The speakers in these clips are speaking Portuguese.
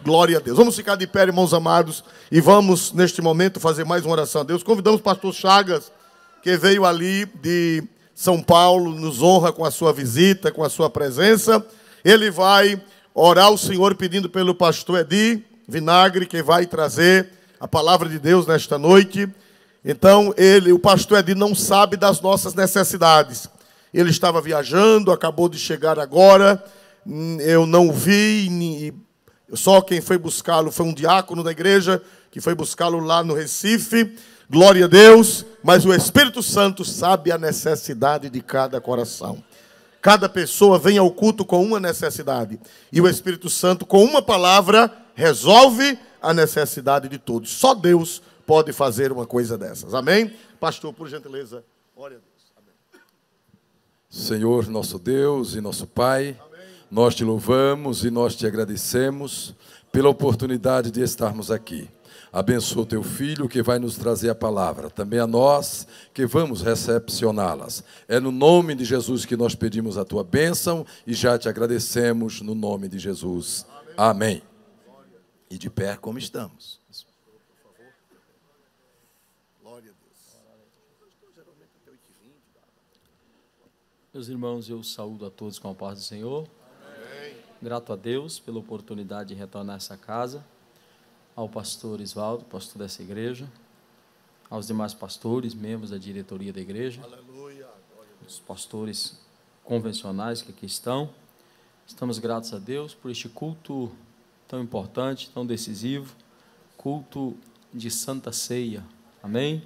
Glória a Deus. Vamos ficar de pé, irmãos amados, e vamos, neste momento, fazer mais uma oração a Deus. Convidamos o pastor Chagas, que veio ali de São Paulo, nos honra com a sua visita, com a sua presença. Ele vai orar ao Senhor pedindo pelo pastor Edi Vinagre, que vai trazer a palavra de Deus nesta noite. Então, o pastor Edi não sabe das nossas necessidades. Ele estava viajando, acabou de chegar agora, eu não o vi, só quem foi buscá-lo foi um diácono da igreja, que foi buscá-lo lá no Recife. Glória a Deus, mas o Espírito Santo sabe a necessidade de cada coração. Cada pessoa vem ao culto com uma necessidade, e o Espírito Santo, com uma palavra, resolve a necessidade de todos. Só Deus pode fazer uma coisa dessas. Amém? Pastor, por gentileza, ore a Deus. Amém. Senhor, nosso Deus e nosso Pai, amém, nós te louvamos e nós te agradecemos pela oportunidade de estarmos aqui. Abençoa o teu filho que vai nos trazer a palavra, também a nós que vamos recepcioná-las. É no nome de Jesus que nós pedimos a tua bênção e já te agradecemos no nome de Jesus. Amém. Amém. E de pé como estamos. Meus irmãos, eu saúdo a todos com a paz do Senhor. Amém. Grato a Deus pela oportunidade de retornar a essa casa, ao pastor Isvaldo, pastor dessa igreja, aos demais pastores, membros da diretoria da igreja, aleluia, os pastores convencionais que aqui estão. Estamos gratos a Deus por este culto tão importante, tão decisivo, culto de Santa Ceia. Amém?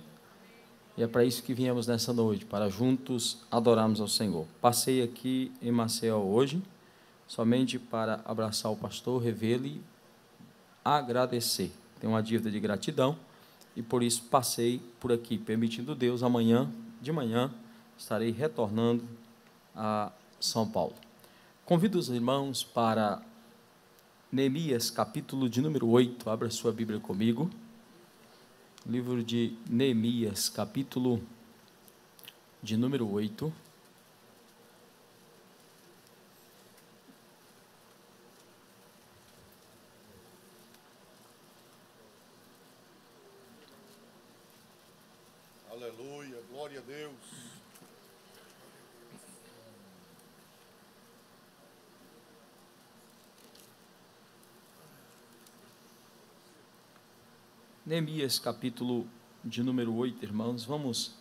E é para isso que viemos nessa noite, para juntos adorarmos ao Senhor. Passei aqui em Maceió hoje, somente para abraçar o pastor, revê-lo e agradecer. Tenho uma dívida de gratidão e por isso passei por aqui, permitindo Deus, amanhã, de manhã, estarei retornando a São Paulo. Convido os irmãos para Neemias, capítulo de número 8, abra sua Bíblia comigo. Livro de Neemias, capítulo de número 8. Aleluia, glória a Deus. Neemias, capítulo de número 8, irmãos. Vamos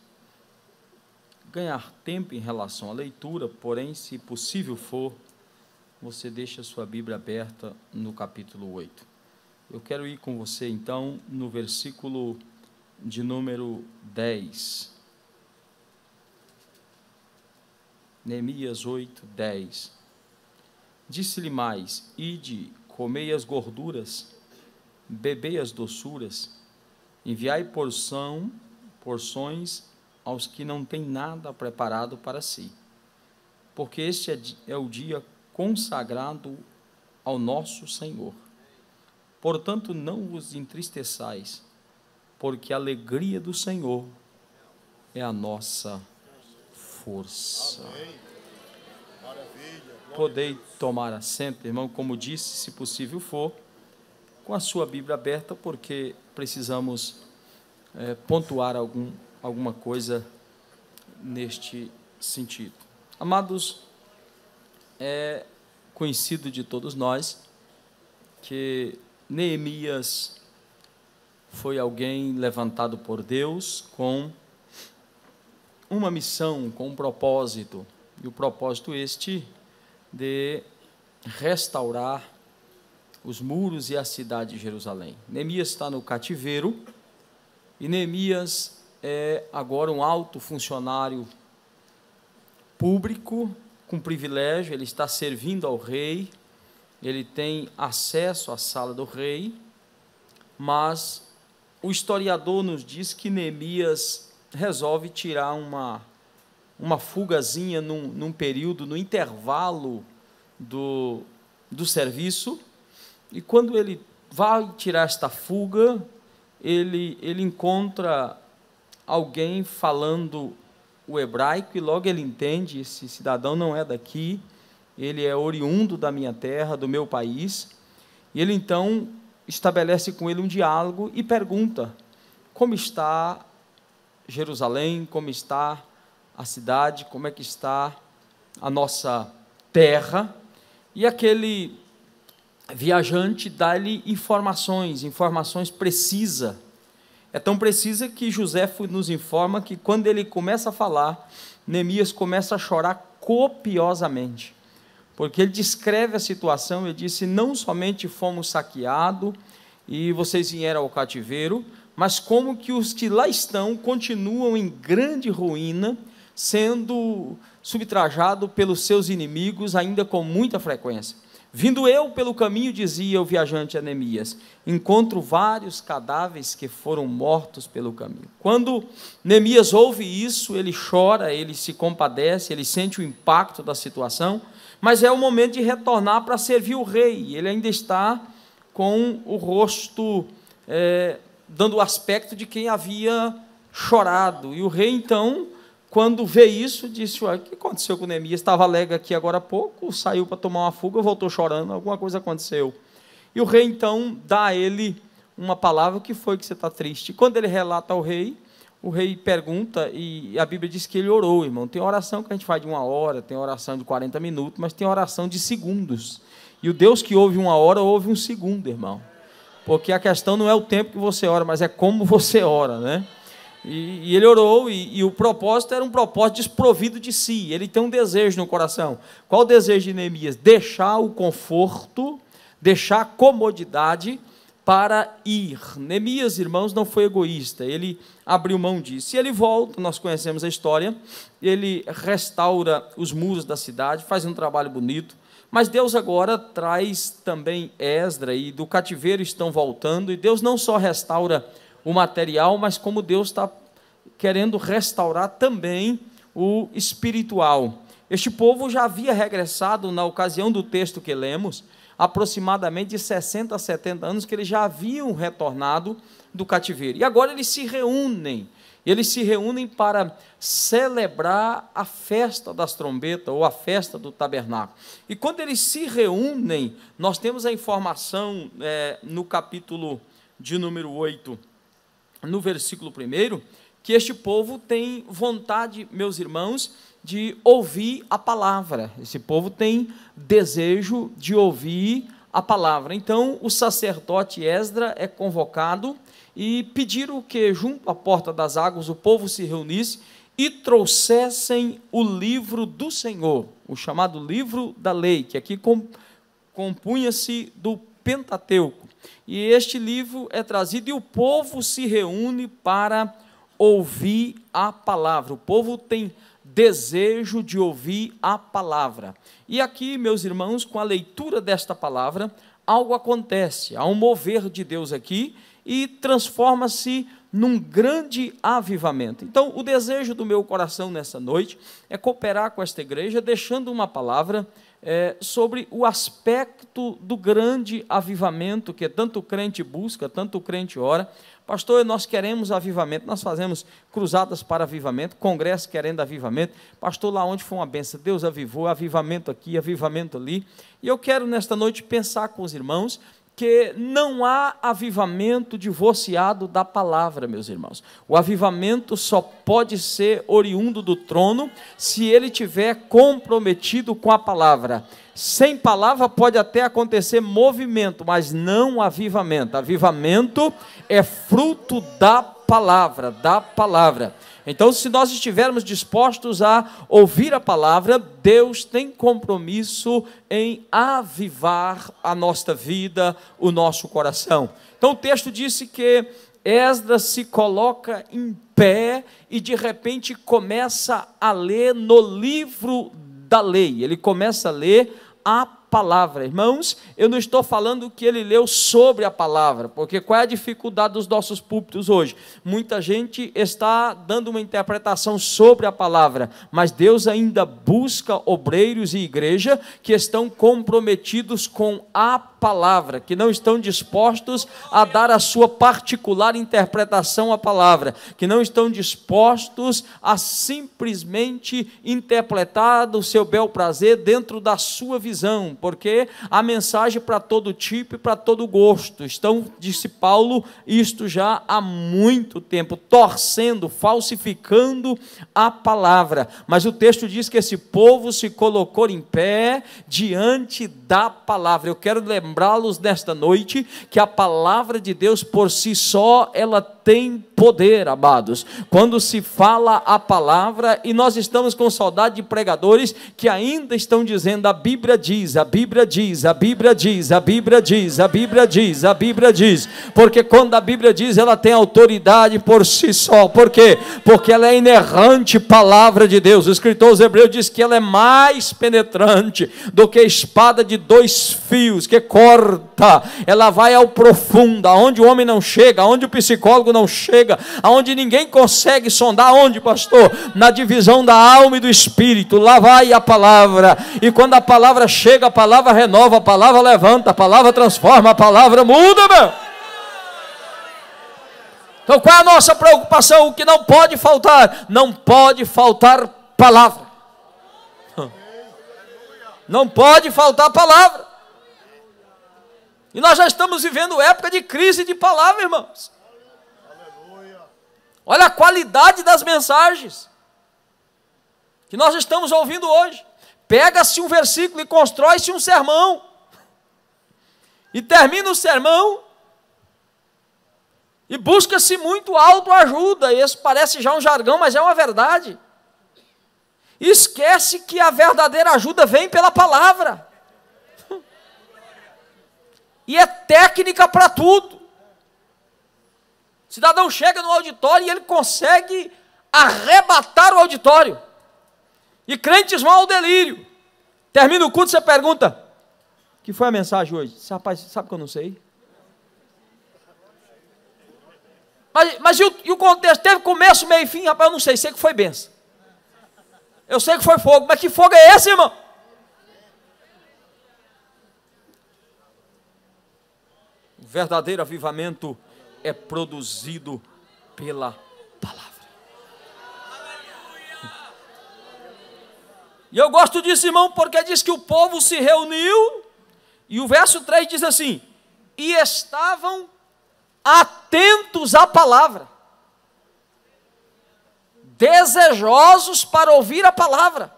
ganhar tempo em relação à leitura, porém, se possível for, você deixa a sua Bíblia aberta no capítulo 8. Eu quero ir com você, então, no versículo de número 10. Neemias 8, 10. Disse-lhe mais: ide, comei as gorduras, bebei as doçuras, enviai porções aos que não têm nada preparado para si, porque este é o dia consagrado ao nosso Senhor. Portanto, não vos entristeçais, porque a alegria do Senhor é a nossa força. Amém. Maravilha. Podei tomar assento, irmão, como disse, se possível for, com a sua Bíblia aberta, porque precisamos pontuar alguma coisa neste sentido. Amados, é conhecido de todos nós que Neemias foi alguém levantado por Deus com uma missão, com um propósito, e o propósito este de restaurar os muros e a cidade de Jerusalém. Neemias está no cativeiro, e Neemias é agora um alto funcionário público, com privilégio, ele está servindo ao rei, ele tem acesso à sala do rei, mas o historiador nos diz que Neemias resolve tirar uma fugazinha num período, no intervalo do serviço. E quando ele vai tirar esta fuga, ele encontra alguém falando o hebraico, e logo ele entende: esse cidadão não é daqui, ele é oriundo da minha terra, do meu país. E ele então estabelece com ele um diálogo e pergunta: como está Jerusalém, como está a cidade, como é que está a nossa terra? E aquele viajante dá-lhe informações precisas. É tão precisa que José nos informa que quando ele começa a falar, Neemias começa a chorar copiosamente, porque ele descreve a situação. Ele disse: não somente fomos saqueados e vocês vieram ao cativeiro, mas como que os que lá estão continuam em grande ruína, sendo subtrajados pelos seus inimigos ainda com muita frequência. Vindo eu pelo caminho, dizia o viajante a Neemias, encontro vários cadáveres que foram mortos pelo caminho. Quando Neemias ouve isso, ele chora, ele se compadece, ele sente o impacto da situação, mas é o momento de retornar para servir o rei. Ele ainda está com o rosto dando o aspecto de quem havia chorado. E o rei, então, quando vê isso, disse: o que aconteceu com Neemias? Estava alegre aqui agora há pouco, saiu para tomar uma fuga, voltou chorando, alguma coisa aconteceu. E o rei, então, dá a ele uma palavra: o que foi que você está triste? E quando ele relata ao rei, o rei pergunta, e a Bíblia diz que ele orou, irmão. Tem oração que a gente faz de 1 hora, tem oração de 40 minutos, mas tem oração de segundos. E o Deus que ouve 1 hora, ouve 1 segundo, irmão. Porque a questão não é o tempo que você ora, mas é como você ora, né? E ele orou, e o propósito era um propósito desprovido de si. Ele tem um desejo no coração. Qual o desejo de Neemias? Deixar o conforto, deixar a comodidade para ir. Neemias, irmãos, não foi egoísta. Ele abriu mão disso. E ele volta, nós conhecemos a história, ele restaura os muros da cidade, faz um trabalho bonito. Mas Deus agora traz também Esdras, e do cativeiro estão voltando, e Deus não só restaura o material, mas como Deus está querendo restaurar também o espiritual. Este povo já havia regressado, na ocasião do texto que lemos, aproximadamente de 60 a 70 anos, que eles já haviam retornado do cativeiro. E agora eles se reúnem para celebrar a festa das trombetas, ou a festa do tabernáculo. E quando eles se reúnem, nós temos a informação no capítulo de número 8, no versículo 1, que este povo tem vontade, meus irmãos, de ouvir a palavra. Esse povo tem desejo de ouvir a palavra. Então, o sacerdote Esdras é convocado e pediram que, junto à porta das águas, o povo se reunisse e trouxessem o livro do Senhor, o chamado livro da lei, que aqui compunha-se do Pentateuco. E este livro é trazido e o povo se reúne para ouvir a palavra. O povo tem desejo de ouvir a palavra. E aqui, meus irmãos, com a leitura desta palavra, algo acontece, há um mover de Deus aqui e transforma-se num grande avivamento. Então, o desejo do meu coração nessa noite é cooperar com esta igreja, deixando uma palavra sobre o aspecto do grande avivamento que tanto o crente busca, tanto o crente ora. Pastor, nós queremos avivamento, nós fazemos cruzadas para avivamento, congresso querendo avivamento. Pastor, lá onde foi uma benção, Deus avivou, avivamento aqui, avivamento ali. E eu quero nesta noite pensar com os irmãos que não há avivamento divorciado da palavra, meus irmãos. O avivamento só pode ser oriundo do trono se ele estiver comprometido com a palavra. Sem palavra pode até acontecer movimento, mas não avivamento. Avivamento é fruto da palavra, Então, se nós estivermos dispostos a ouvir a palavra, Deus tem compromisso em avivar a nossa vida, o nosso coração. Então, o texto disse que Esdras se coloca em pé e, de repente, começa a ler no livro da lei. Ele começa a ler a palavra. Irmãos, eu não estou falando que ele leu sobre a palavra, porque qual é a dificuldade dos nossos púlpitos hoje? Muita gente está dando uma interpretação sobre a palavra, mas Deus ainda busca obreiros e igreja que estão comprometidos com a palavra palavra, que não estão dispostos a dar a sua particular interpretação à palavra, que não estão dispostos a simplesmente interpretar do seu bel prazer dentro da sua visão, porque há mensagem para todo tipo e para todo gosto. Estão, disse Paulo, isto já há muito tempo, torcendo, falsificando a palavra. Mas o texto diz que esse povo se colocou em pé diante da palavra. Eu quero lembrá-los nesta noite que a palavra de Deus por si só, ela tem poder, amados. Quando se fala a palavra, e nós estamos com saudade de pregadores que ainda estão dizendo: a Bíblia diz, a Bíblia diz, a Bíblia diz, a Bíblia diz, a Bíblia diz, a Bíblia diz, porque quando a Bíblia diz, ela tem autoridade por si só. Por quê? Porque ela é inerrante palavra de Deus. O escritor aos Hebreus diz que ela é mais penetrante do que espada de 2 fios, que corta, ela vai ao profundo, aonde o homem não chega, aonde o psicólogo não chega, aonde ninguém consegue sondar. Onde, pastor? Na divisão da alma e do espírito. Lá vai a palavra, e quando a palavra chega, a palavra renova, a palavra levanta, a palavra transforma, a palavra muda, meu. Então qual é a nossa preocupação? O que não pode faltar? Não pode faltar palavra. Não pode faltar palavra. E nós já estamos vivendo época de crise de palavra, irmãos. Olha a qualidade das mensagens que nós estamos ouvindo hoje. Pega-se um versículo e constrói-se um sermão, e termina o sermão e busca-se muito autoajuda. Esse parece já um jargão, mas é uma verdade. Esquece que a verdadeira ajuda vem pela palavra, e é técnica para tudo. O cidadão chega no auditório e ele consegue arrebatar o auditório, e crentes vão ao delírio. Termina o culto, você pergunta: o que foi a mensagem hoje? Rapaz, sabe que eu não sei. Mas e o contexto? Teve começo, meio e fim? Rapaz, eu não sei, sei que foi benção. Eu sei que foi fogo, mas que fogo é esse, irmão? O verdadeiro avivamento é produzido pela palavra. E eu gosto disso, irmão, porque diz que o povo se reuniu, e o verso 3 diz assim: e estavam atentos à palavra, desejosos para ouvir a palavra.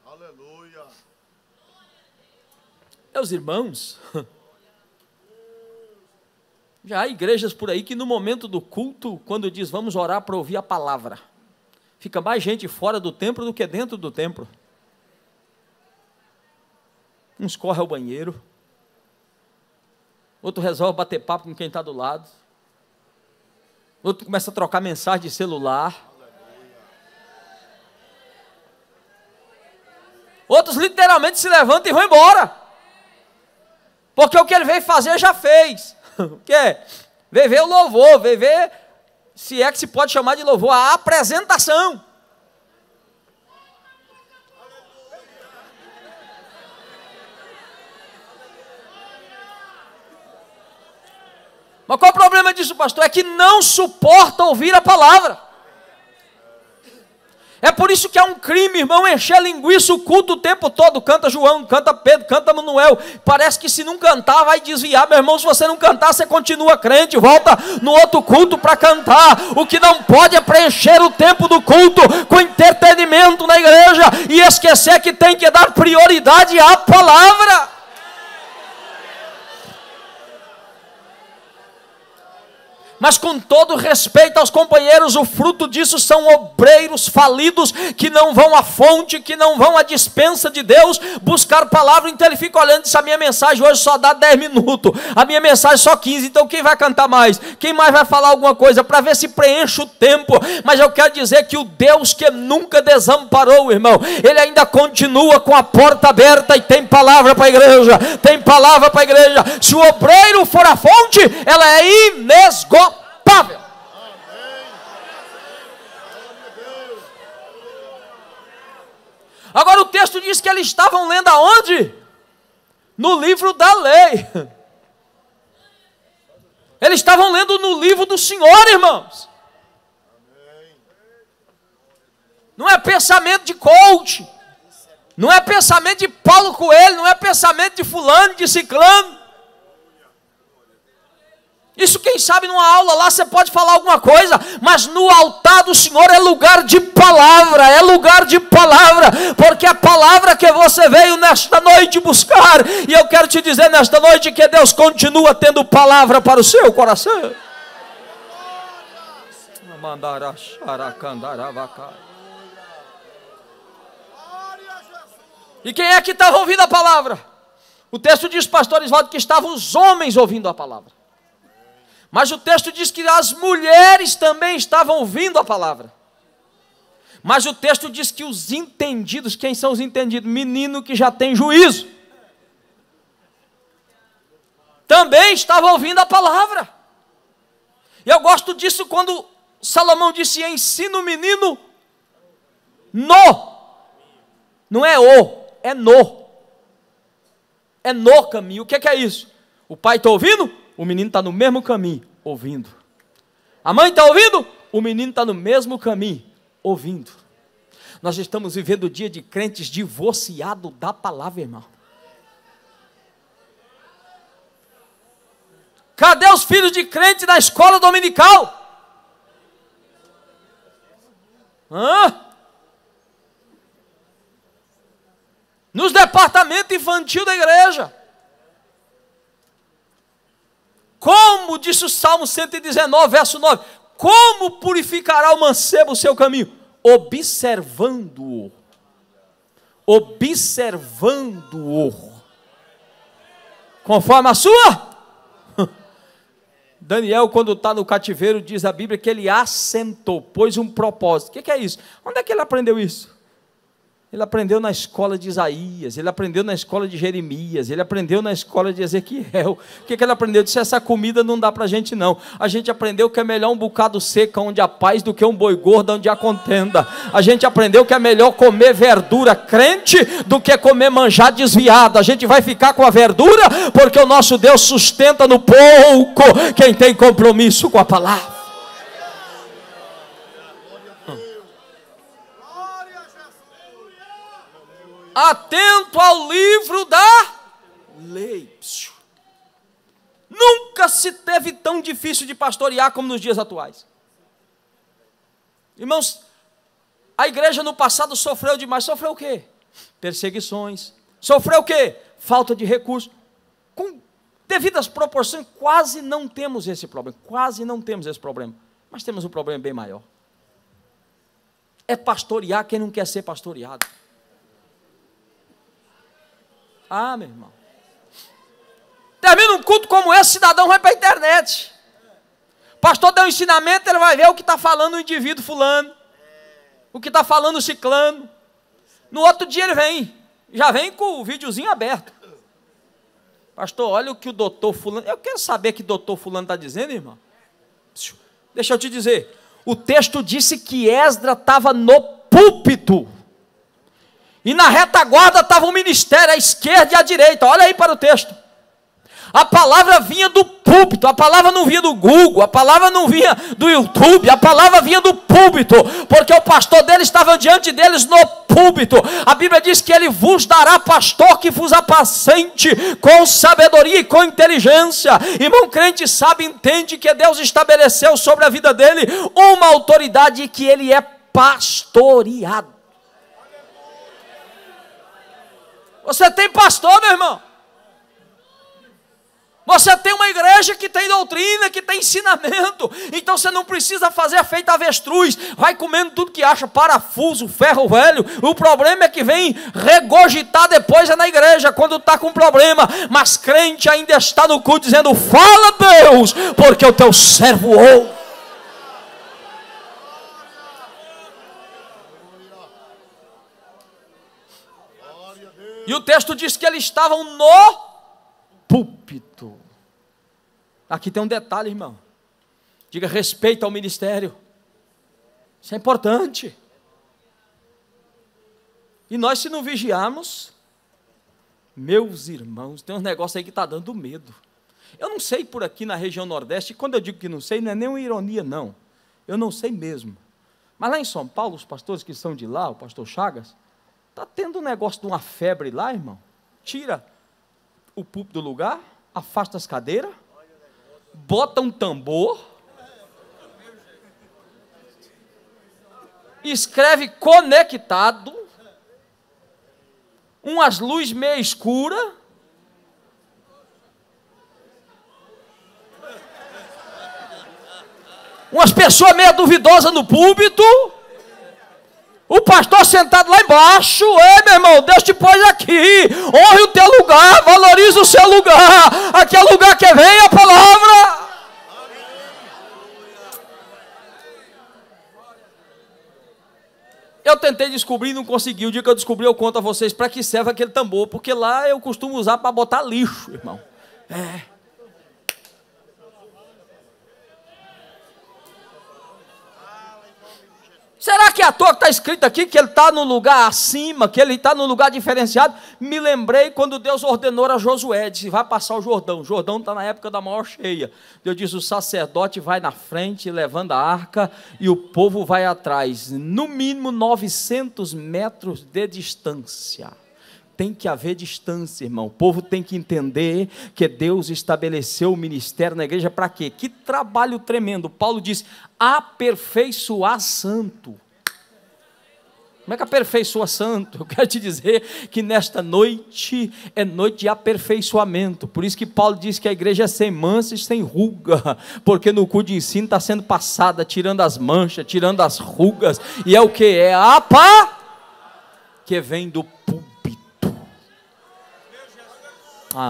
Aleluia. Meus irmãos, já há igrejas por aí que no momento do culto, quando diz vamos orar para ouvir a palavra, fica mais gente fora do templo do que dentro do templo. Uns correm ao banheiro, outro resolve bater papo com quem está do lado, outro começa a trocar mensagem de celular, outros literalmente se levantam e vão embora, porque o que ele veio fazer já fez. O que? Veio ver o louvor, veio ver, se é que se pode chamar de louvor, a apresentação. Mas qual é o problema disso, pastor? É que não suporta ouvir a palavra. É por isso que é um crime, irmão, encher linguiça o culto o tempo todo. Canta João, canta Pedro, canta Manuel. Parece que se não cantar vai desviar. Meu irmão, se você não cantar, você continua crente. Volta no outro culto para cantar. O que não pode é preencher o tempo do culto com entretenimento na igreja e esquecer que tem que dar prioridade à palavra. Mas com todo respeito aos companheiros, o fruto disso são obreiros falidos, que não vão à fonte, que não vão à dispensa de Deus, buscar palavra. Então ele fica olhando e diz: a minha mensagem hoje só dá 10 minutos, a minha mensagem só 15, então quem vai cantar mais? Quem mais vai falar alguma coisa? Para ver se preenche o tempo. Mas eu quero dizer que o Deus que nunca desamparou, irmão, Ele ainda continua com a porta aberta e tem palavra para a igreja, tem palavra para a igreja. Se o obreiro for a fonte, ela é inesgotável. Agora o texto diz que eles estavam lendo aonde? no livro da lei. Eles estavam lendo no livro do Senhor, irmãos. Não é pensamento de coach. Não é pensamento de Paulo Coelho. Não é pensamento de fulano, de ciclano. Isso quem sabe numa aula lá você pode falar alguma coisa, mas no altar do Senhor é lugar de palavra, porque a palavra que você veio nesta noite buscar, e eu quero te dizer nesta noite que Deus continua tendo palavra para o seu coração. E quem é que estava ouvindo a palavra? O texto diz, pastor Oswaldo, que estavam os homens ouvindo a palavra. Mas o texto diz que as mulheres também estavam ouvindo a palavra. Mas o texto diz que os entendidos, quem são os entendidos? Menino que já tem juízo. Também estavam ouvindo a palavra. E eu gosto disso quando Salomão disse, ensina o menino no. Não é o, é no. É no caminho. O que é isso? O pai está ouvindo? O menino está no mesmo caminho, ouvindo. A mãe está ouvindo? O menino está no mesmo caminho, ouvindo. Nós estamos vivendo o dia de crentes divorciados da palavra, irmão. Cadê os filhos de crente na escola dominical? Nos departamentos infantil da igreja. Como, disse o Salmo 119, verso 9, como purificará o mancebo o seu caminho? Observando-o. Observando-o. Conforme a sua? Daniel, quando está no cativeiro, diz a Bíblia que ele assentou, pôs um propósito. O que é isso? Onde é que ele aprendeu isso? Ele aprendeu na escola de Isaías, ele aprendeu na escola de Jeremias, ele aprendeu na escola de Ezequiel. O que ele aprendeu? Ele disse, essa comida não dá para a gente não. A gente aprendeu que é melhor um bocado seco onde há paz do que um boi gordo onde há contenda. A gente aprendeu que é melhor comer verdura crente do que comer manjar desviado. A gente vai ficar com a verdura porque o nosso Deus sustenta no pouco quem tem compromisso com a palavra. Atento ao livro da lei. Nunca se teve tão difícil de pastorear como nos dias atuais. Irmãos, a igreja no passado sofreu demais. Sofreu o quê? Perseguições. Sofreu o quê? Falta de recursos. Com devidas proporções, quase não temos esse problema. Quase não temos esse problema. Mas temos um problema bem maior. É pastorear quem não quer ser pastoreado. Ah, meu irmão. Termina um culto como esse, cidadão vai para a internet. Pastor deu um ensinamento, ele vai ver o que está falando o indivíduo fulano, o que está falando o ciclano. No outro dia ele vem, já vem com o videozinho aberto. Pastor, olha o que o doutor fulano... Eu quero saber o que o doutor fulano está dizendo, irmão. Deixa eu te dizer. O texto disse que Esdras estava no púlpito. E na retaguarda estava o ministério, à esquerda e à direita. Olha aí para o texto. A palavra vinha do púlpito, a palavra não vinha do Google, a palavra não vinha do YouTube, a palavra vinha do púlpito, porque o pastor deles estava diante deles no púlpito. A Bíblia diz que ele vos dará pastor que vos apacente com sabedoria e com inteligência. Irmão crente sabe, entende que Deus estabeleceu sobre a vida dele uma autoridade e que ele é pastoreado. Você tem pastor, meu irmão. Você tem uma igreja que tem doutrina, que tem ensinamento. Então você não precisa fazer feito avestruz. Vai comendo tudo que acha, parafuso, ferro velho. O problema é que vem regurgitar depois é na igreja, quando está com problema. Mas crente ainda está no culto dizendo, fala Deus, porque o teu servo ouve. E o texto diz que eles estavam no púlpito. Aqui tem um detalhe, irmão. Diga respeito ao ministério. Isso é importante. E nós, se não vigiarmos, Meus irmãos, tem uns negócios aí que está dando medo. Eu não sei por aqui na região Nordeste, e quando eu digo que não sei, não é nenhuma ironia, não. Eu não sei mesmo. Mas lá em São Paulo, os pastores que são de lá, o pastor Chagas, está tendo um negócio de uma febre lá, irmão. Tira o púlpito do lugar, afasta as cadeiras, bota um tambor, escreve conectado, umas luzes meio escuras, umas pessoas meio duvidosas no púlpito, o pastor sentado lá embaixo. Ei, meu irmão, Deus te pôs aqui, honre o teu lugar, valorize o seu lugar, aqui é o lugar que vem a palavra. Eu tentei descobrir e não consegui. O dia que eu descobri, eu conto a vocês para que serve aquele tambor, porque lá eu costumo usar para botar lixo, irmão. Será que é à toa que está escrito aqui que ele está no lugar acima, que ele está no lugar diferenciado? Me lembrei quando Deus ordenou a Josué, disse, vai passar o Jordão. O Jordão está na época da maior cheia. Deus disse, o sacerdote vai na frente, levando a arca, e o povo vai atrás. No mínimo 900 metros de distância. Tem que haver distância, irmão. O povo tem que entender que Deus estabeleceu o ministério na igreja para quê? Que trabalho tremendo. Paulo diz, aperfeiçoar santo. Como é que aperfeiçoa santo? Eu quero te dizer que nesta noite é noite de aperfeiçoamento. Por isso que Paulo diz que a igreja é sem mancha e sem ruga, porque no culto de ensino está sendo passada, tirando as manchas, tirando as rugas, e é o que? É a pá que vem do púlpito.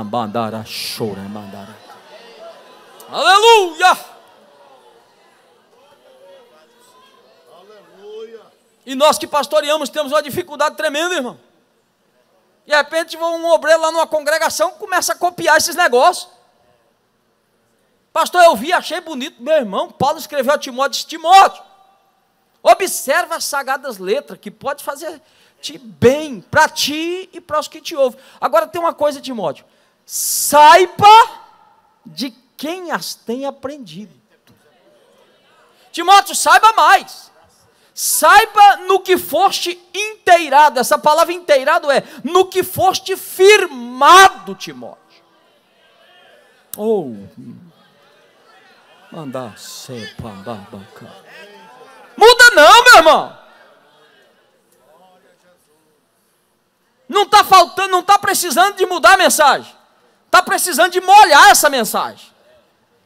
Bandara, chora, bandara. Aleluia! E nós que pastoreamos temos uma dificuldade tremenda, irmão. De repente um obreiro lá numa congregação começa a copiar esses negócios. Pastor, eu vi, achei bonito. Meu irmão, Paulo escreveu a Timóteo, disse, Timóteo, observa as sagradas letras, que pode fazer bem para ti e para os que te ouvem. Agora tem uma coisa, Timóteo, saiba de quem as tem aprendido. Timóteo, saiba mais. Saiba no que foste inteirado. Essa palavra inteirado é no que foste firmado, Timóteo. Muda não, meu irmão. Não está faltando, não está precisando de mudar a mensagem. Está precisando de molhar essa mensagem.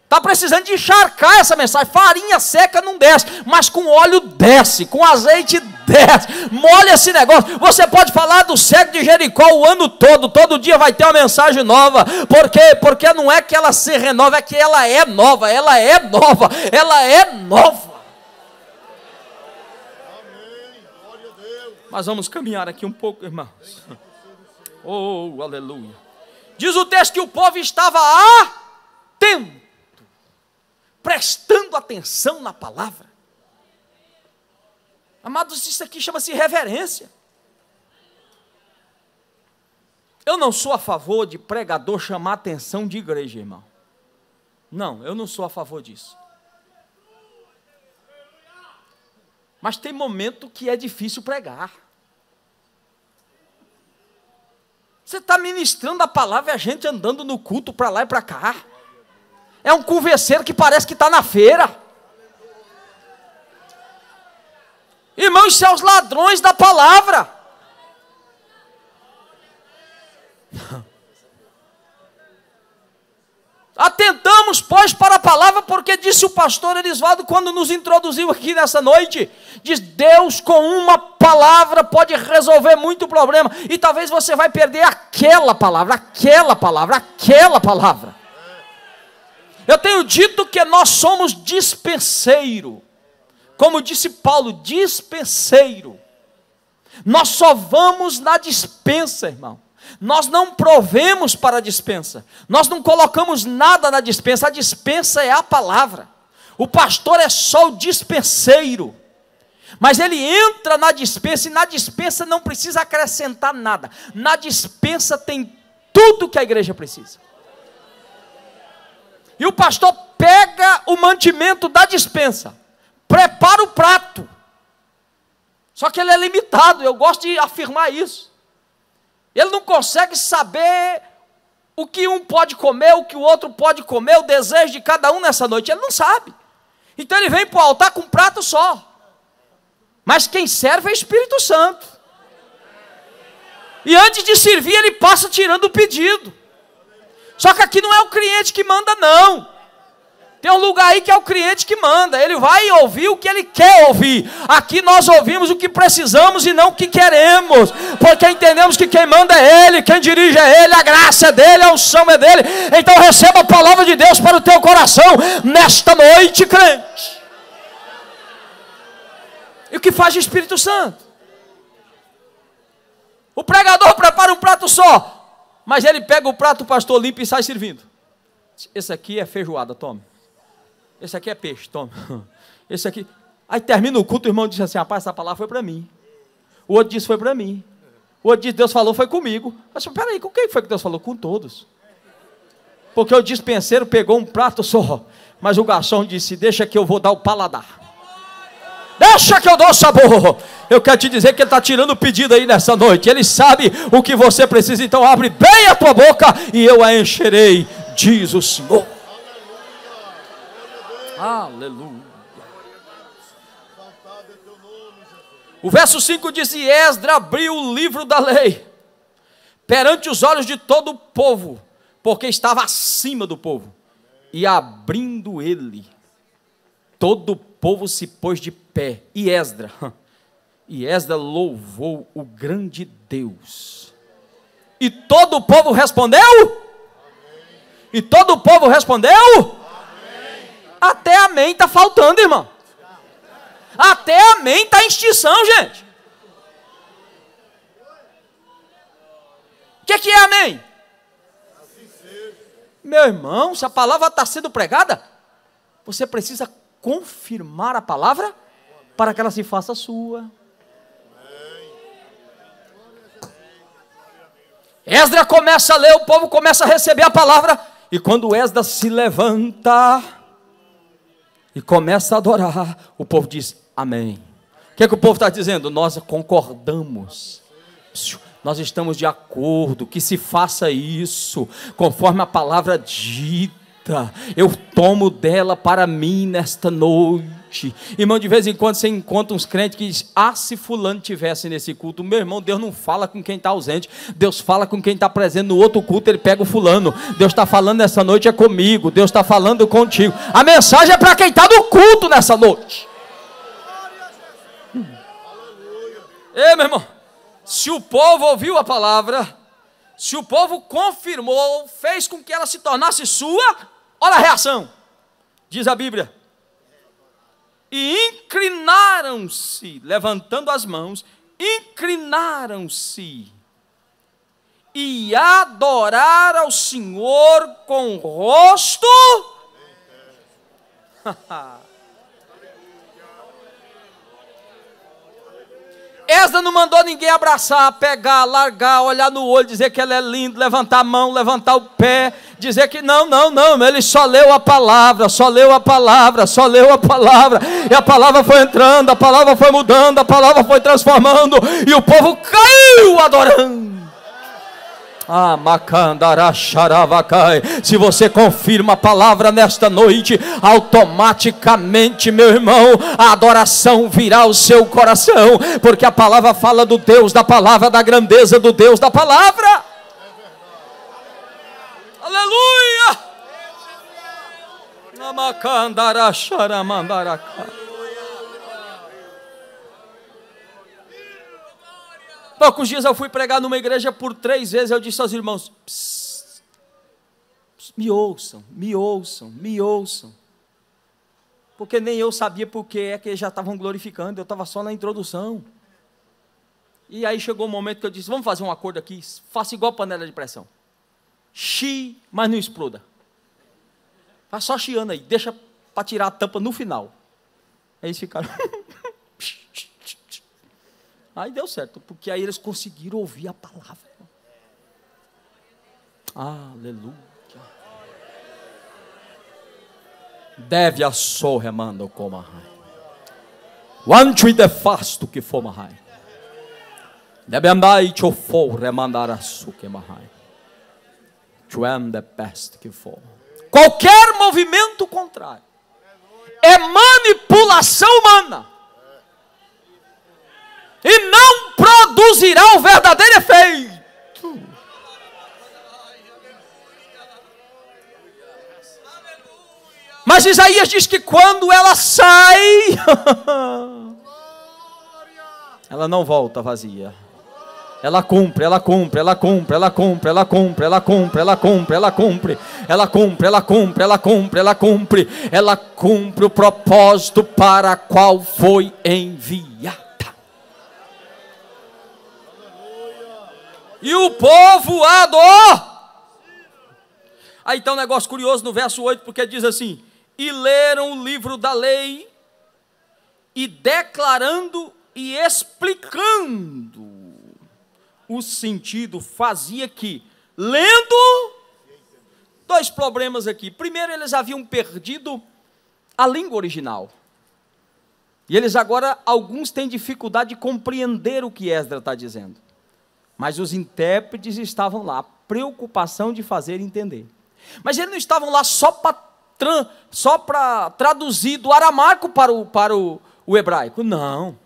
Está precisando de encharcar essa mensagem. Farinha seca não desce, mas com óleo desce, com azeite desce. Molha esse negócio. Você pode falar do cego de Jericó o ano todo dia vai ter uma mensagem nova. Por quê? Porque não é que ela se renova, é que ela é nova, ela é nova, ela é nova. Mas vamos caminhar aqui um pouco, irmãos. Oh, aleluia. Diz o texto que o povo estava atento, prestando atenção na palavra. Amados, isso aqui chama-se reverência. Eu não sou a favor de pregador chamar a atenção de igreja, irmão. Não, eu não sou a favor disso. Mas tem momento que é difícil pregar. Você está ministrando a palavra e a gente andando no culto para lá e para cá. É um converseiro que parece que está na feira. Irmãos, são os ladrões da palavra. Atentamos, pois, para a palavra, porque disse o pastor Elisvaldo quando nos introduziu aqui nessa noite, diz, Deus com uma palavra pode resolver muito problema, e talvez você vai perder aquela palavra. Eu tenho dito que nós somos dispenseiro, como disse Paulo, dispenseiro. Nós só vamos na dispensa, irmão. Nós não provemos para a dispensa, nós não colocamos nada na dispensa, a dispensa é a palavra. O pastor é só o dispenseiro, mas ele entra na dispensa, e na dispensa não precisa acrescentar nada. Na dispensa tem tudo que a igreja precisa. E o pastor pega o mantimento da despensa, prepara o prato. Só que ele é limitado, eu gosto de afirmar isso. Ele não consegue saber o que um pode comer, o que o outro pode comer, o desejo de cada um nessa noite. Ele não sabe. Então ele vem para o altar com um prato só. Mas quem serve é o Espírito Santo. E antes de servir, ele passa tirando o pedido. Só que aqui não é o cliente que manda, não. Tem um lugar aí que é o cliente que manda. Ele vai ouvir o que ele quer ouvir. Aqui nós ouvimos o que precisamos e não o que queremos. Porque entendemos que quem manda é Ele, quem dirige é Ele, a graça é dEle, a unção é dEle. Então receba a palavra de Deus para o teu coração nesta noite, crente. E o que faz o Espírito Santo? O pregador prepara um prato só, mas ele pega o prato, o pastor limpa e sai servindo. Esse aqui é feijoada, tome. Esse aqui é peixe, toma. Esse aqui. Aí termina o culto, o irmão diz assim: rapaz, essa palavra foi para mim. O outro disse: foi para mim. O outro disse: Deus falou, foi comigo. Mas peraí, com quem foi que Deus falou? Com todos. Porque o dispenseiro pegou um prato só, mas o garçom disse: deixa que eu vou dar o paladar. Deixa que eu dou o sabor. Eu quero te dizer que Ele está tirando o pedido aí nessa noite. Ele sabe o que você precisa. Então abre bem a tua boca e eu a encherei, diz o Senhor. Aleluia. O verso 5 diz: e Esdras abriu o livro da lei perante os olhos de todo o povo, porque estava acima do povo. E abrindo ele, todo o povo se pôs de pé. E Esdras louvou o grande Deus. E todo o povo respondeu? E todo o povo respondeu? Até amém está faltando, irmão. Até amém está em extinção, gente. O que é amém? Meu irmão, se a palavra está sendo pregada, você precisa confirmar a palavra para que ela se faça sua. Esdras começa a ler, o povo começa a receber a palavra. E quando Esdras se levanta e começa a adorar, o povo diz amém. O que é que o povo está dizendo? Nós concordamos, nós estamos de acordo que se faça isso conforme a palavra dita. Eu tomo dela para mim nesta noite. Irmão, de vez em quando você encontra uns crentes que dizem: se fulano tivesse nesse culto. Meu irmão, Deus não fala com quem está ausente, Deus fala com quem está presente. No outro culto ele pega o fulano. Deus está falando nessa noite é comigo, Deus está falando contigo. A mensagem é para quem está no culto nessa noite. Ei, meu irmão, se o povo ouviu a palavra, se o povo confirmou, fez com que ela se tornasse sua, olha a reação. Diz a Bíblia: e inclinaram-se, levantando as mãos, inclinaram-se e adoraram ao Senhor com o rosto. Esdras não mandou ninguém abraçar, pegar, largar, olhar no olho, dizer que ele é lindo, levantar a mão, levantar o pé, dizer que não, ele só leu a palavra, e a palavra foi entrando, a palavra foi mudando, a palavra foi transformando, e o povo caiu adorando. Se você confirma a palavra nesta noite, automaticamente, meu irmão, a adoração virá ao seu coração, porque a palavra fala do Deus da palavra, da grandeza do Deus da palavra. Aleluia. Poucos dias eu fui pregar numa igreja por 3 vezes. Eu disse aos irmãos: me ouçam, porque nem eu sabia porque é que eles já estavam glorificando. Eu estava só na introdução. E aí chegou um momento que eu disse: vamos fazer um acordo aqui, faça igual panela de pressão, chi, mas não exploda, faz só chiando aí, deixa para tirar a tampa no final. Aí eles ficaram aí deu certo, porque aí eles conseguiram ouvir a palavra. Aleluia. Deve a sou remando como a raia. One tree de fasto que for mahai. Deve andar e chofou remandar a su que mahai. Chuem the best que for. Qualquer movimento contrário é manipulação humana e não produzirá o verdadeiro efeito. Mas Isaías diz que quando ela sai, ela não volta vazia. Ela cumpre, ela cumpre, ela cumpre, ela cumpre, ela cumpre, ela cumpre, ela cumpre, ela cumpre, ela cumpre, ela cumpre, ela cumpre, ela cumpre, ela cumpre o propósito para qual foi enviada. E o povo adorou. Aí está um negócio curioso no verso 8, porque diz assim: e leram o livro da lei, e declarando e explicando o sentido, fazia que, lendo, dois problemas aqui. Primeiro, eles haviam perdido a língua original. E eles agora, alguns têm dificuldade de compreender o que Esdras está dizendo. Mas os intérpretes estavam lá, preocupação de fazer entender. Mas eles não estavam lá só para traduzir do aramaico para o hebraico. Não.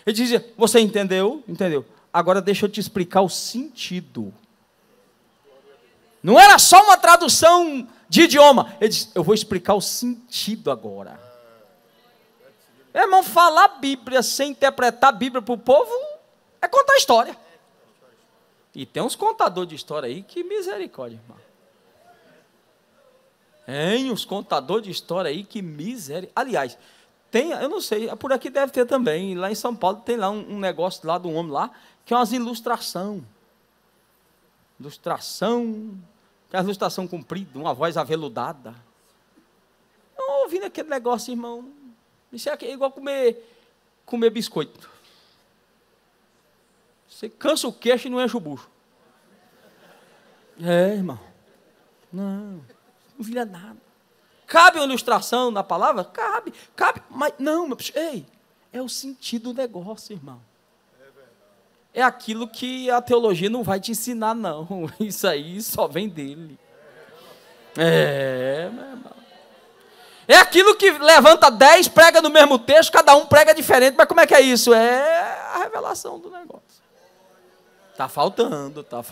Ele dizia: você entendeu? Entendeu. Agora deixa eu te explicar o sentido. Não era só uma tradução de idioma. Ele disse: eu vou explicar o sentido agora. Irmão, falar a Bíblia sem interpretar a Bíblia para o povo é contar história. E tem uns contadores de história aí que misericórdia, irmão. Tem uns contadores de história aí que miséria. Aliás, tem, eu não sei, por aqui deve ter também. Lá em São Paulo tem lá um negócio lá de um homem lá, que é umas ilustração. Que é uma ilustração comprida, uma voz aveludada. Eu ouvindo aquele negócio, irmão. Isso é igual comer biscoito. Você cansa o queixo e não enche o bucho. É, irmão. Não vira nada. Cabe uma ilustração na palavra? Cabe, mas não, ei, é o sentido do negócio, irmão. É aquilo que a teologia não vai te ensinar, não. Isso aí só vem dele. É, meu irmão. É aquilo que levanta 10, prega no mesmo texto, cada um prega diferente, mas como é que é isso? É a revelação do negócio. Está faltando. Está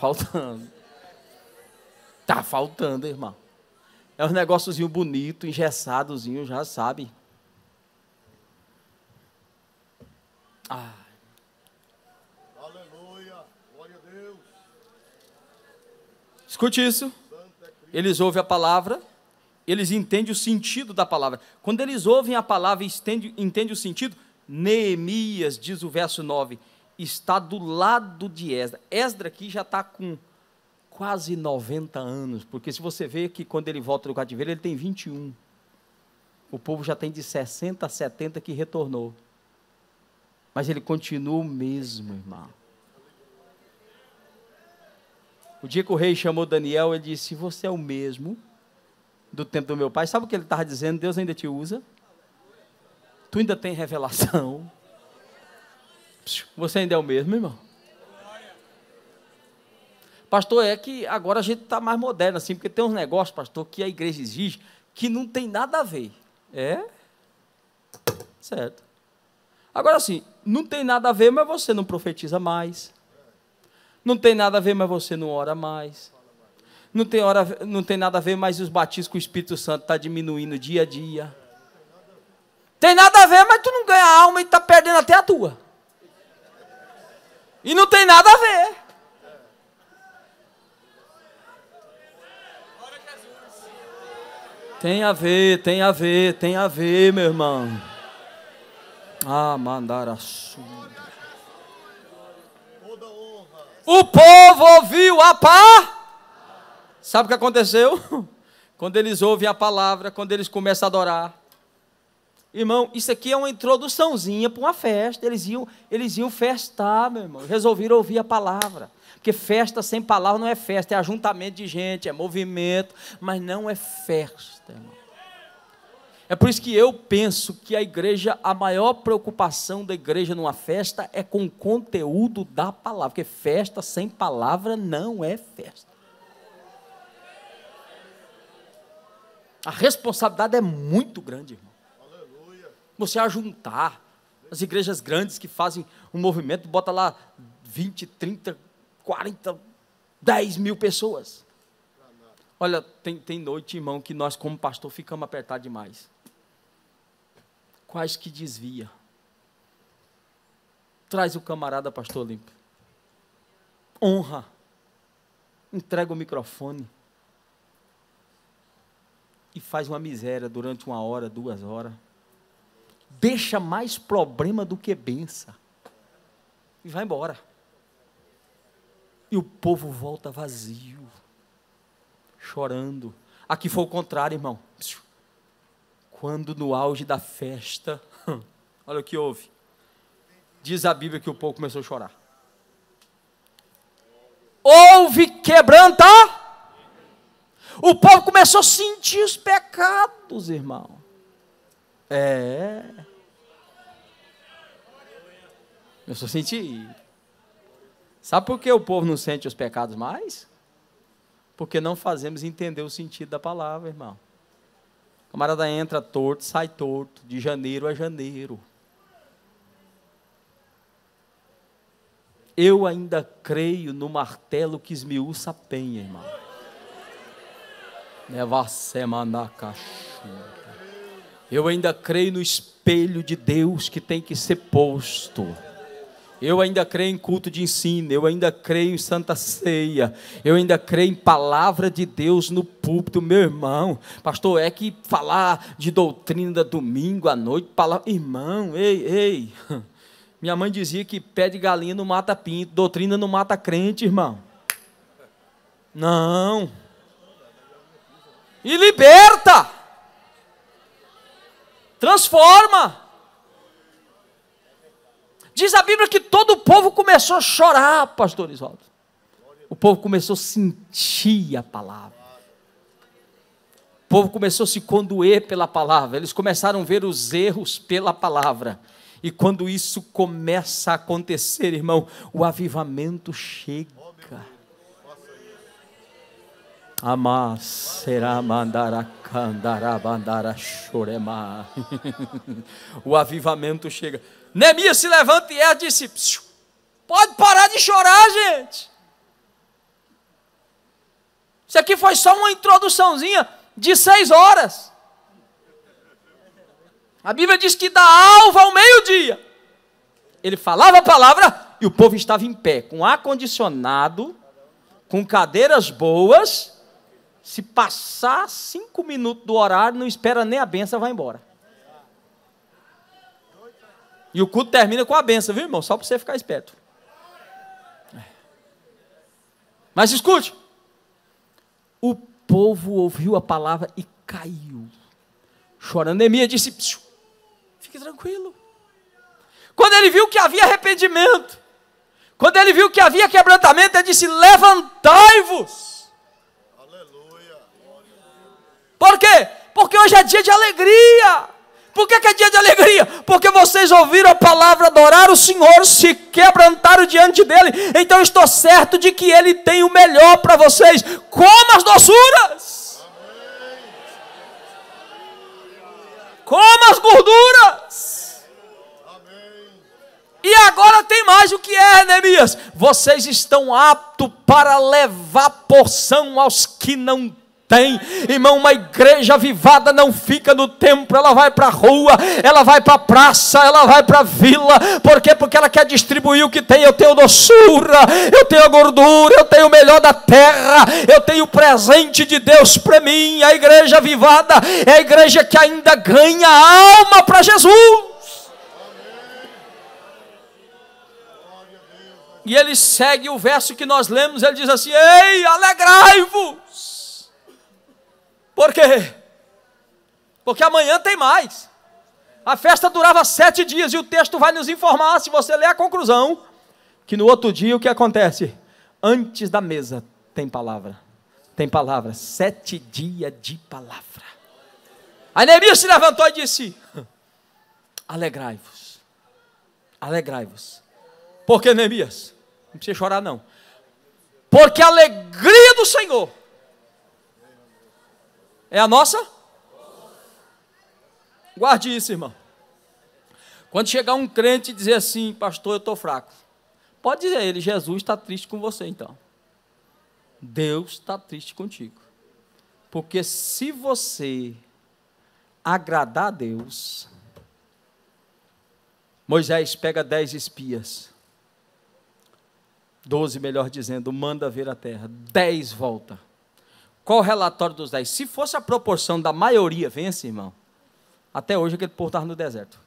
faltando, irmão. É um negóciozinho bonito, engessadozinho, já sabe. Aleluia, glória a Deus. Escute isso. Eles ouvem a palavra, eles entendem o sentido da palavra. Quando eles ouvem a palavra e entendem o sentido, Neemias, diz o verso 9, está do lado de Esdras. Esdras aqui já está com quase 90 anos, porque se você vê que quando ele volta do cativeiro, ele tem 21. O povo já tem de 60 a 70 que retornou. Mas ele continua o mesmo, irmão. O dia que o rei chamou Daniel, ele disse: você é o mesmo do tempo do meu pai. Sabe o que ele estava dizendo? Deus ainda te usa. Tu ainda tem revelação. Você ainda é o mesmo, irmão. Pastor, é que agora a gente está mais moderno assim, porque tem uns negócios, pastor, que a igreja exige, que não tem nada a ver. É? Certo. Agora assim, não tem nada a ver, mas você não profetiza mais. Não tem nada a ver, mas você não ora mais. Não tem nada a ver, mas os batismos com o Espírito Santo estão diminuindo dia a dia. Tem nada a ver, mas tu não ganha alma e está perdendo até a tua. E não tem nada a ver. Tem a ver, meu irmão. Mandar a sua. O povo ouviu a pá. Sabe o que aconteceu? Quando eles ouvem a palavra, quando eles começam a adorar, Irmão, isso aqui é uma introduçãozinha para uma festa. Eles iam festar, meu irmão. Resolveram ouvir a palavra. Porque festa sem palavra não é festa, é ajuntamento de gente, é movimento, mas não é festa, irmão. É por isso que eu penso que a maior preocupação da igreja numa festa é com o conteúdo da palavra, porque festa sem palavra não é festa. A responsabilidade é muito grande, irmão. Você ajuntar as igrejas grandes que fazem um movimento, bota lá 20, 30, 40, 10 mil pessoas. Olha, tem noite, irmão, que nós como pastor ficamos apertados demais. Quais que desvia? Traz o camarada, pastor Olímpio. Honra. Entrega o microfone. E faz uma miséria durante 1 hora, 2 horas. Deixa mais problema do que benção. E vai embora. E o povo volta vazio. Chorando. Aqui foi o contrário, irmão. Quando no auge da festa, olha o que houve. Diz a Bíblia que o povo começou a chorar. Houve quebranta. O povo começou a sentir os pecados, irmão. Eu só senti. Sabe por que o povo não sente os pecados mais? Porque não fazemos entender o sentido da palavra, irmão. O camarada entra torto, sai torto, de janeiro a janeiro. Eu ainda creio no martelo que esmiuça a penha, irmão. Eu ainda creio no espelho de Deus que tem que ser posto. Eu ainda creio em culto de ensino, eu ainda creio em santa ceia, eu ainda creio em palavra de Deus no púlpito, meu irmão. Pastor, é que falar de doutrina domingo à noite, palavra, irmão, ei. Minha mãe dizia que pé de galinha não mata pinto, doutrina não mata crente, irmão. Não. E liberta. Transforma. Diz a Bíblia que todo o povo começou a chorar, pastor Isoldo. O povo começou a sentir a palavra. O povo começou a se condoer pela palavra. Eles começaram a ver os erros pela palavra. E quando isso começa a acontecer, irmão, o avivamento chega. Amar será mandar candara bandara chorema. O avivamento chega. Neemias se levanta e disse: pode parar de chorar, gente. Isso aqui foi só uma introduçãozinha de 6 horas. A Bíblia diz que da alva ao meio-dia ele falava a palavra e o povo estava em pé, com ar-condicionado, com cadeiras boas. Se passar 5 minutos do horário, não espera nem a benção, vai embora. E o culto termina com a benção, viu, irmão? Só para você ficar esperto. Mas escute. O povo ouviu a palavra e caiu. Chorando, Neemias disse: fique tranquilo. Quando ele viu que havia arrependimento, quando ele viu que havia quebrantamento, ele disse: levantai-vos. Por quê? Porque hoje é dia de alegria. Por que é dia de alegria? Porque vocês ouviram a palavra, adoraram o Senhor, se quebrantaram diante dEle. Então estou certo de que Ele tem o melhor para vocês. Coma as doçuras. Coma as gorduras. E agora tem mais. O que é, Neemias? Vocês estão aptos para levar porção aos que não tem. Irmão, uma igreja avivada não fica no templo, ela vai para a rua, ela vai para a praça, ela vai para a vila. Por quê? Porque ela quer distribuir o que tem. Eu tenho doçura, eu tenho a gordura, eu tenho o melhor da terra, eu tenho o presente de Deus para mim. A igreja avivada é a igreja que ainda ganha alma para Jesus. E ele segue o verso que nós lemos, ele diz assim: ei, alegrai-vos. Por quê? Porque amanhã tem mais. A festa durava 7 dias e o texto vai nos informar, se você ler a conclusão, que no outro dia o que acontece? Antes da mesa tem palavra. Tem palavra, 7 dias de palavra. Aí Neemias se levantou e disse: alegrai-vos, alegrai-vos. Por que, Neemias? Não precisa chorar não. Porque a alegria do Senhor é a nossa. Guarde isso, irmão. Quando chegar um crente e dizer assim: pastor, eu estou fraco, pode dizer a ele: Jesus está triste com você então. Deus está triste contigo. Porque se você agradar a Deus, Moisés pega 10 espias, 12 melhor dizendo, manda ver a terra, 10 volta. Qual o relatório dos 10? Se fosse a proporção da maioria, vence, irmão, até hoje aquele povo estava no deserto.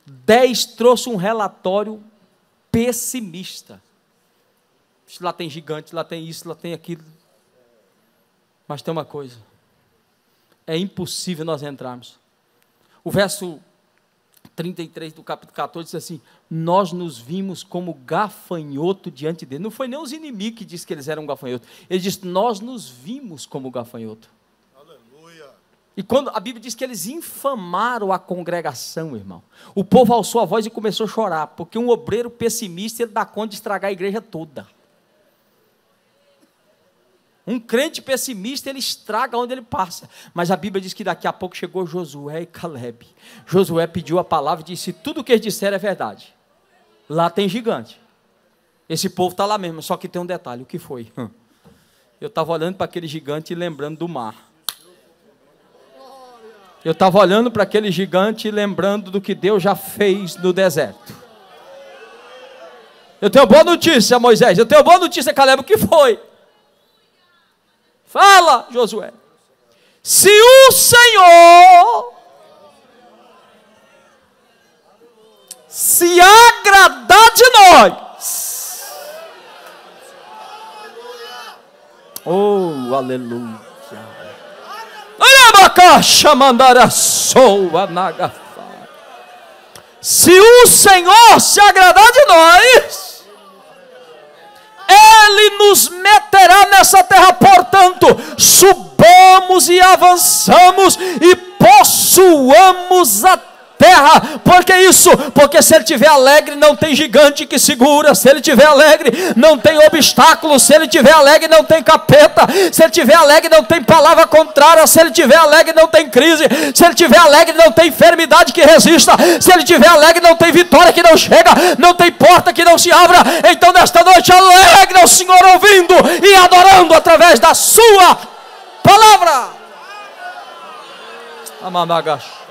10 trouxe um relatório pessimista. Lá tem gigante, lá tem isso, lá tem aquilo. Mas tem uma coisa: é impossível nós entrarmos. O verso 33 do capítulo 14 diz assim: nós nos vimos como gafanhoto diante dele. Não foi nem os inimigos que disse que eles eram gafanhoto. Ele disse: nós nos vimos como gafanhoto. Aleluia. E quando a Bíblia diz que eles infamaram a congregação, irmão, o povo alçou a voz e começou a chorar, porque um obreiro pessimista, ele dá conta de estragar a igreja toda. Um crente pessimista, ele estraga onde ele passa. Mas a Bíblia diz que daqui a pouco chegou Josué e Caleb. Josué pediu a palavra e disse: tudo o que eles disseram é verdade. Lá tem gigante. Esse povo está lá mesmo, só que tem um detalhe. O que foi? Eu estava olhando para aquele gigante e lembrando do mar. Eu estava olhando para aquele gigante e lembrando do que Deus já fez no deserto. Eu tenho boa notícia, Moisés. Eu tenho boa notícia, Caleb. O que foi? Fala, Josué. Se o Senhor se agradar de nós, oh, aleluia. Se o Senhor se agradar de nós, Ele nos meterá nessa terra. Portanto, subamos e avançamos e possuamos a terra. Por que isso? Porque se ele estiver alegre, não tem gigante que segura. Se ele estiver alegre, não tem obstáculo. Se ele estiver alegre, não tem capeta. Se ele estiver alegre, não tem palavra contrária. Se ele estiver alegre, não tem crise. Se ele estiver alegre, não tem enfermidade que resista. Se ele estiver alegre, não tem vitória que não chega. Não tem porta que não se abra. Então nesta noite, alegre ao Senhor, ouvindo e adorando através da sua palavra. Amamagash.